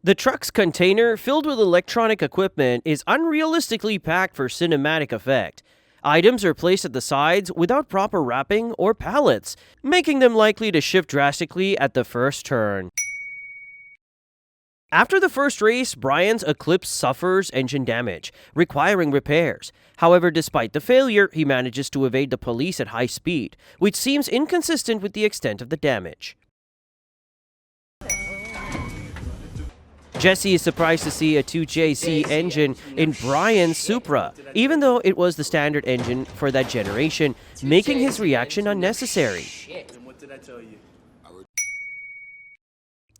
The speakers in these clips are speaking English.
The truck's container, filled with electronic equipment, is unrealistically packed for cinematic effect. Items are placed at the sides without proper wrapping or pallets, making them likely to shift drastically at the first turn. After the first race, Brian's Eclipse suffers engine damage, requiring repairs. However, despite the failure, he manages to evade the police at high speed, which seems inconsistent with the extent of the damage. Jesse is surprised to see a 2JZ engine in Brian's Supra, even though it was the standard engine for that generation, making his reaction unnecessary.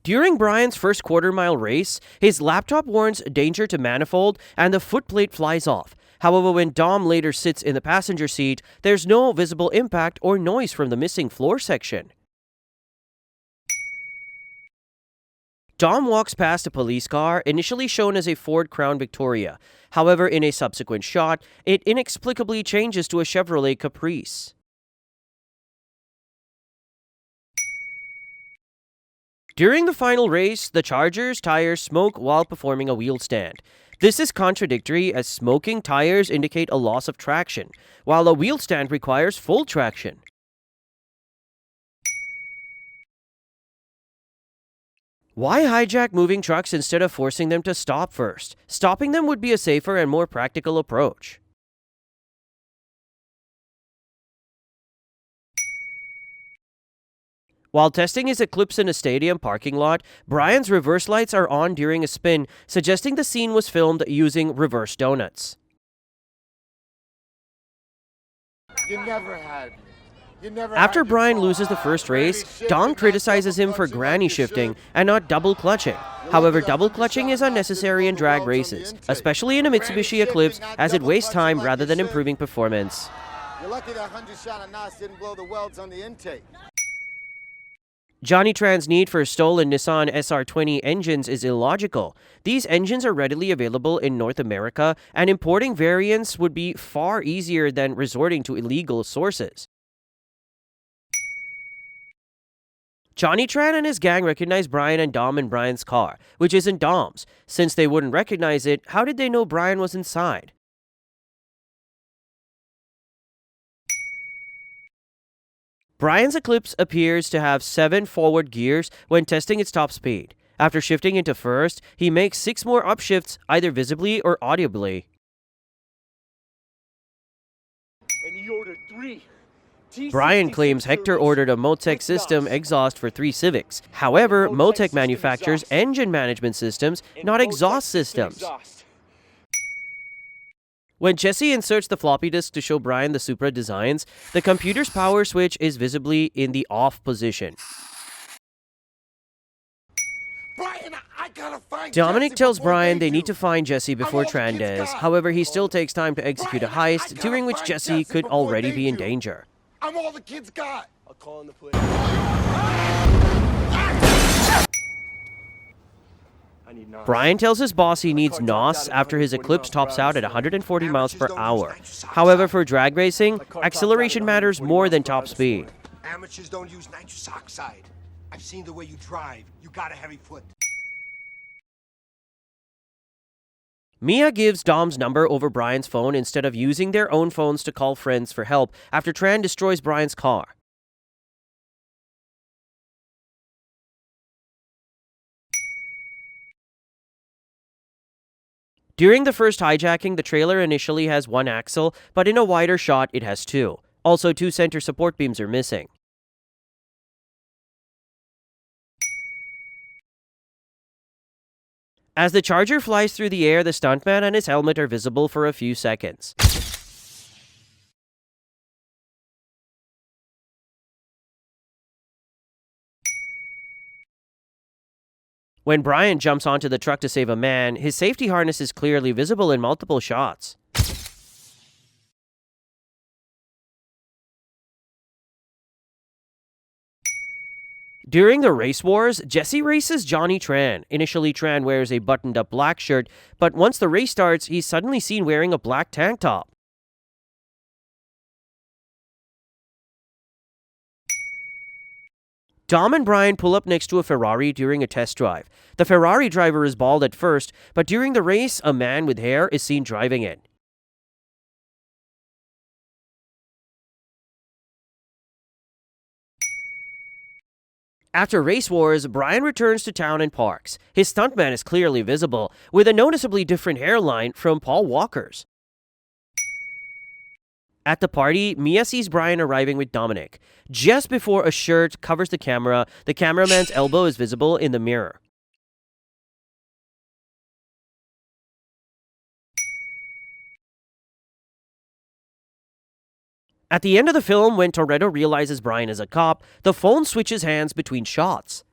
During Brian's first quarter-mile race, his laptop warns danger to manifold and the footplate flies off. However, when Dom later sits in the passenger seat, there's no visible impact or noise from the missing floor section. Dom walks past a police car, initially shown as a Ford Crown Victoria. However, in a subsequent shot, it inexplicably changes to a Chevrolet Caprice. During the final race, the Charger's tires smoke while performing a wheel stand. This is contradictory as smoking tires indicate a loss of traction, while a wheel stand requires full traction. Why hijack moving trucks instead of forcing them to stop first? Stopping them would be a safer and more practical approach. While testing his Eclipse in a stadium parking lot, Brian's reverse lights are on during a spin, suggesting the scene was filmed using reverse donuts. After Brian loses the first race, Dom criticizes him for granny shifting and not double clutching. However, double clutching is unnecessary in drag races, especially in a Mitsubishi Eclipse, as it wastes time rather than improving performance. You're lucky that 100 shot of NOS didn't blow the welds on the intake. Johnny Tran's need for stolen Nissan SR20 engines is illogical. These engines are readily available in North America, and importing variants would be far easier than resorting to illegal sources. Johnny Tran and his gang recognize Brian and Dom in Brian's car, which isn't Dom's. Since they wouldn't recognize it, how did they know Brian was inside? Brian's Eclipse appears to have 7 forward gears when testing its top speed. After shifting into first, he makes 6 more upshifts either visibly or audibly. And he ordered 3. Brian claims Hector ordered a Motec system exhaust for 3 Civics. However, Motec manufactures engine management systems, not exhaust systems. When Jesse inserts the floppy disk to show Brian the Supra designs, the computer's power switch is visibly in the off position. Brian, I gotta find Dominic Jesse tells before Brian they they need do. to find Jesse before Tran does. However, he still takes time to execute a heist, during which Jesse could already be in danger. I'm all the kids got. I'll call in the police. I need NOS. Brian tells his boss he needs NOS after his Eclipse tops out at 140 miles per hour. However, for drag racing, acceleration matters more than top speed. Amateurs don't use nitrous oxide. I've seen the way you drive. You got a heavy foot. Mia gives Dom's number over Brian's phone instead of using their own phones to call friends for help after Tran destroys Brian's car. During the first hijacking, the trailer initially has 1 axle, but in a wider shot it has 2. Also, 2 center support beams are missing. As the Charger flies through the air, the stuntman and his helmet are visible for a few seconds. When Brian jumps onto the truck to save a man, his safety harness is clearly visible in multiple shots. During the race wars, Jesse races Johnny Tran. Initially, Tran wears a buttoned-up black shirt, but once the race starts, he's suddenly seen wearing a black tank top. Dom and Brian pull up next to a Ferrari during a test drive. The Ferrari driver is bald at first, but during the race, a man with hair is seen driving it. After race wars, Brian returns to town and parks. His stuntman is clearly visible, with a noticeably different hairline from Paul Walker's. At the party, Mia sees Brian arriving with Dominic. Just before a shirt covers the cameraman's elbow is visible in the mirror. At the end of the film, when Toretto realizes Brian is a cop, the phone switches hands between shots.